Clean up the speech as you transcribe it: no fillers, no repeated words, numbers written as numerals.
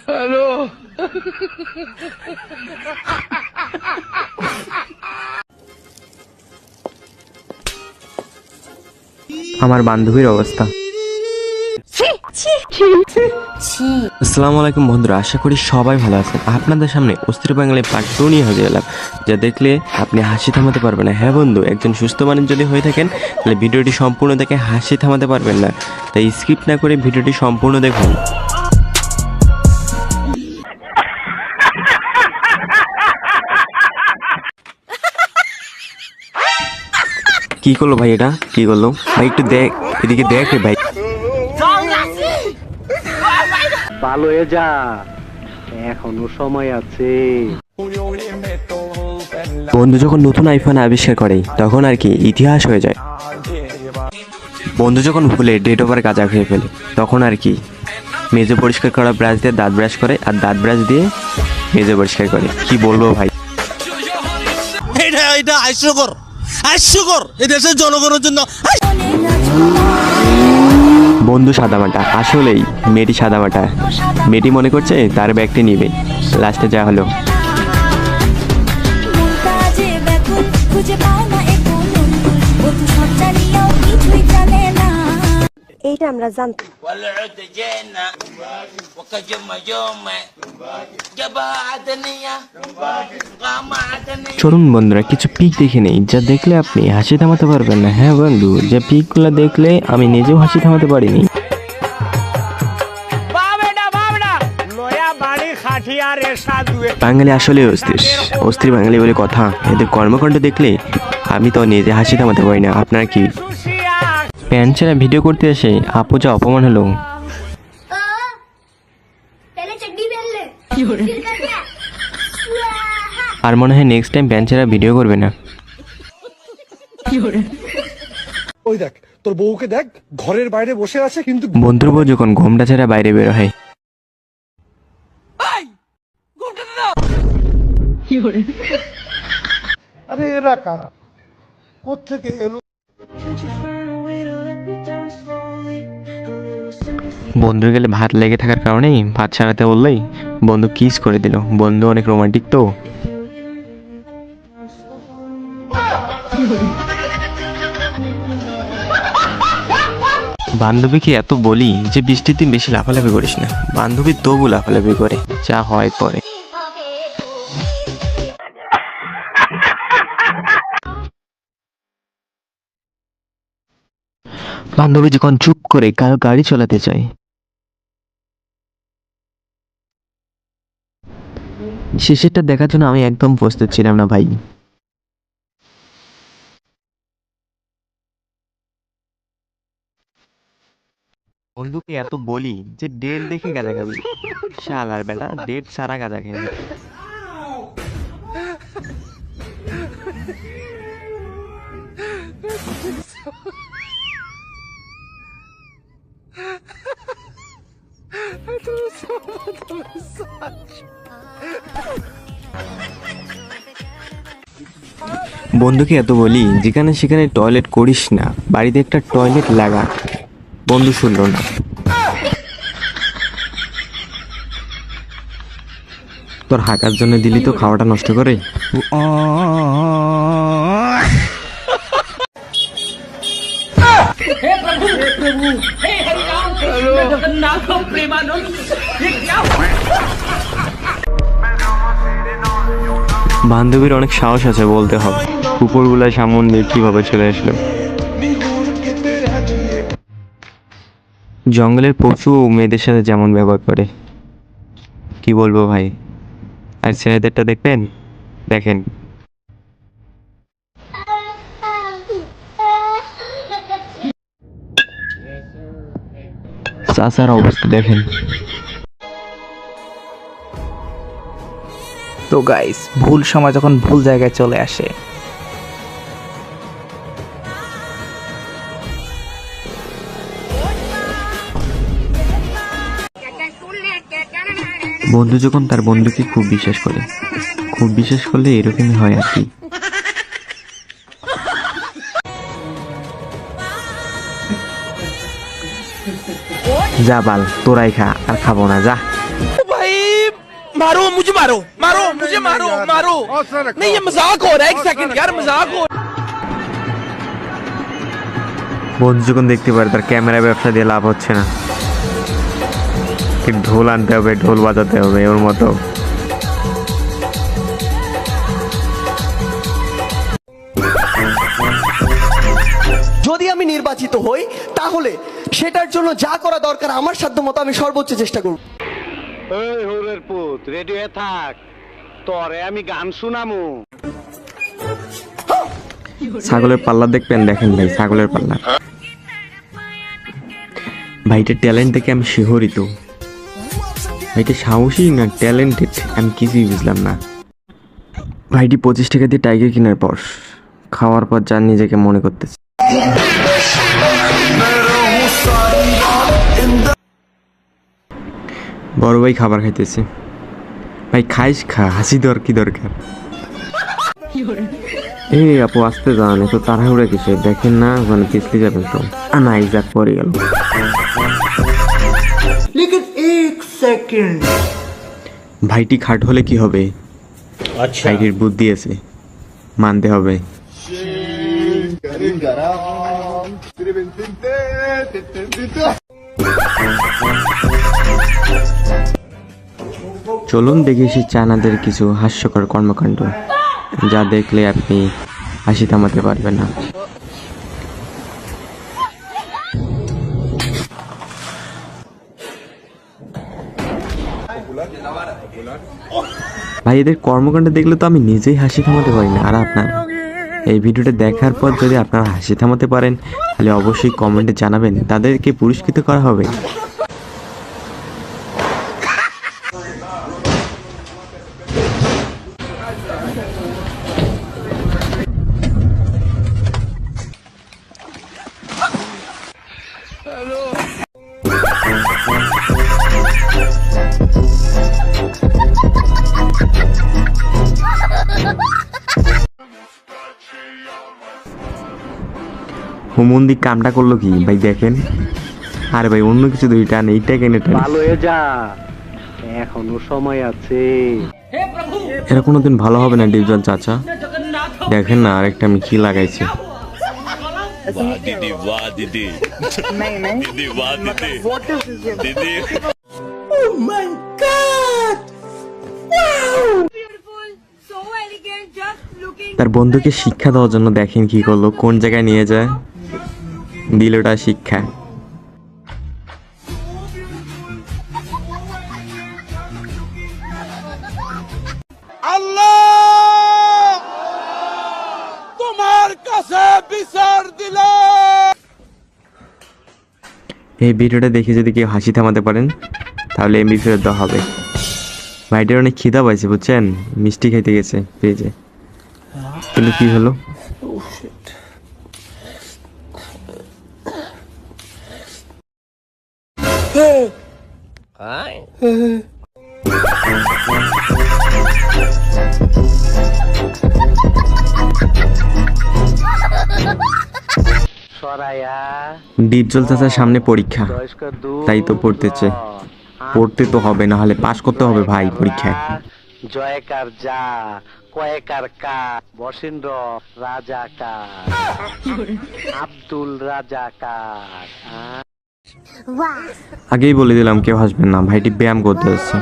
Hello. আমার বান্ধবীর অবস্থা। আসসালামু আলাইকুম বন্ধুরা, আশা করি সবাই ভালো আছেন। আপনাদের সামনে অস্থির বাঙালি পার্ট 2 নিয়ে হাজির হলাম, যা দেখলে আপনি হাসি থামাতে পারবেন না। হ্যাঁ বন্ধু, একজন সুস্থ মানুষ যদি হয়ে থাকেন তাহলে ভিডিওটি সম্পূর্ণ দেখে হাসি থামাতে পারবেন না, তাই স্কিপ না করে ভিডিওটি সম্পূর্ণ দেখুন। কি করলো ভাই? এটা কি করলো ভাই? একটু দেখ, এদিকে দেখ রে ভাই। ভালো হয়ে যা, এখনো সময় আছে। বন্ধু যখন নতুন আইফোন আবিষ্কার করে তখন আর কি ইতিহাস হয়ে যায়। বন্ধু যখন ভুলে ডেট ওভার গাঁজা খেয়ে ফেলে তখন আর কি মেজে পরিষ্কার করা ব্রাশ দিয়ে দাঁত ব্রাশ করে, আর দাঁত ব্রাশ দিয়ে মেজে পরিষ্কার করে। কি বলবো ভাই, এটা হাস্যকর এই দেশের জনগণের জন্য। বন্ধু সাদামাটা, আসলেই মেয়েটি সাদামাটা। মেয়েটি মনে করছে তার ব্যাগটি নিবে, লাস্টে যা হলো। এইটা আমরা জানতাম। চলুন বন্ধুরা কিছু পিক দেখে নেই, যা দেখলে আপনি হাসি থামাতে পারবেন না। হ্যাঁ বন্ধু, যে পিকগুলো দেখলে আমি নিজেও হাসি থামাতে পারিনি। বাঙালি আসলে অস্থির অস্থির বাঙালি বলে কথা। এদের কর্মকাণ্ড দেখলে আমি তো নিজে হাসি থামাতে পারি না। আপনার কি? প্যান্ট ছেঁড়া ভিডিও করতে এসে আপু যা অপমান হলো। আর মনে হয় নেক্সট টাইম প্যান্ট ছেঁড়া ভিডিও করবে না। ওই দেখ তোর বউকে দেখ, ঘরের বাইরে বসে আছে কিন্তু বন্ধুর বউ যখন ঘোমটা ছেঁড়া বাইরে বের হয়, আরে এরা কারা, কোত্থেকে এলো? বন্ধু গেলে ভাত লেগে থাকার কারণেই ভাত ছাড়াতে বললেই বন্ধু কিস করে দিল। বন্ধু অনেক রোমান্টিক তো। বান্ধবীকে এত বলি যে বৃষ্টির দিন বেশি লাফালাফি করিস না, বান্ধবী তবু লাফালাফি করে, যা হয় পরে। বান্ধবী যখন চুপ করে কারো গাড়ি চালাতে চায়, শেষেরটা দেখার জন্য আমি একদম প্রস্তুত ছিলাম না ভাই। বন্ধুকে এত বলি যে ডেট দেখে গাঁজা খাবি, শালার বেলা ডেট সারা গাঁজা খেয়ে। বন্ধুকে এত বলি যেখানে সেখানে টয়লেট করিস না, বাড়িতে একটা টয়লেট লাগা। বন্ধু শুনলো না। তোর হাঁকার জন্য দিলি তো খাওয়াটা নষ্ট করে। বান্ধবীর অনেক সাহস আছে বলতে হবে, কুকুরগুলা সামন দিয়ে কিভাবে চলে আসলো। জঙ্গলের পশু মেয়েদের সাথে যেমন ব্যবহার করে, কি বলবো ভাই। আর ছেলেদেরটা দেখবেন, দেখেন চাচার অবস্থা দেখেন। তো গাইস, ভুল সময় যখন ভুল জায়গায় চলে আসে, বন্ধু যখন তার বন্ধুকে খুব বিশ্বাস করে, খুব বিশ্বাস করলে এরকমই হয় আর কি। যা বাল তোরাই খা, আর খাবো না, যা। ভাই भाई मारो मुझे मारो मारो मुझे मारो मारो नहीं ये मजाक हो रहा है एक सेकंड यार मजाक हो বন্ধু যখন দেখতে পারে তার ক্যামেরা ব্যবসা দিয়ে লাভ হচ্ছে না, কি ঢোল আনতে হবে, ঢোল বাজাতে হবে ওর মতো। যদি আমি নির্বাচিত হই তাহলে সেটার জন্য যা করা দরকার আমার সাধ্যমতো আমি সর্বোচ্চ চেষ্টা করব। এই হোরের পুত রেডি হয়ে থাক, তোরে আমি গান শুনামু। ছাগলের পাল্লা দেখবেন, দেখেন ভাই ছাগলের পাল্লা। ভাইটার ট্যালেন্ট দেখে আমি শিহরিত। ভাইটা সাহসী না ট্যালেন্টেড আমি কিছুই বুঝলাম না। ভাইটি 25 টাকা দিয়ে টাইগার কেনার পর খাওয়ার পর যা নিজেকে মনে করতেছে। বড় ভাই খাবার খাইতেছে। ভাই খাইস খা, হাসি দর কি দরকার। এই আপু আসতে যান, এত তাড়াহুড়া কিছু দেখেন না, ওখানে পিছলে যাবেন তো। না ইজাক পরে গেল। ভাইটি খাট হলে কি হবে, ভাইটির বুদ্ধি আছে, মানতে হবে। চলুন দেখি সেই চায়নাদের কিছু হাস্যকর কর্মকাণ্ড, যা দেখলে আপনি হাসি থামাতে পারবেন না। ভাই এদের কর্মকাণ্ড দেখলে তো আমি নিজেই হাসি থামাতে পারি না। আর আপনারা এই ভিডিওটা দেখার পর যদি আপনারা হাসি থামাতে পারেন তাহলে অবশ্যই কমেন্টে জানাবেন, তাদেরকে পুরস্কৃত করা হবে। হুমন্দি কামটা করলো কি ভাই দেখেন। আরে ভাই অন্য কিছু দুই টান, এইটা কেনে টান। ভালো হয়ে যা, এখনো সময় আছে। এরা কোনোদিন ভালো হবে না ডিপজল চাচা। দেখেন না আরেকটা আমি কি লাগাইছি। তার বন্ধুকে শিক্ষা দেওয়ার জন্য দেখেন কি করলো, কোন জায়গায় নিয়ে যায়, দিলটা শিক্ষা। আল্লাহ তোমার কাছে বিচার দিলাম। এই ভিডিওটা দেখে যদি কেউ হাসি থামাতে পারেন তাহলে এমবি ফেরত দেওয়া হবে। ভাইটার অনেক খিদা পাইছে বুঝছেন, মিষ্টি খাইতে গেছে পেয়েছে, কিন্তু কি হলো। সরাইয়া ডিপজল চাচার সামনে পরীক্ষা, বয়স্কর তাই তো পড়তেছে। পড়তে তো হবে, না হলে পাশ করতে হবে ভাই পরীক্ষায়। জয়কার যা কয়েকার কা বসেন্দ্র রাজাকার আব্দুল রাজাকার। আগেই বলে দিলাম কেউ হাসবেন না, ভাইটি ব্যায়াম করতে যাচ্ছে।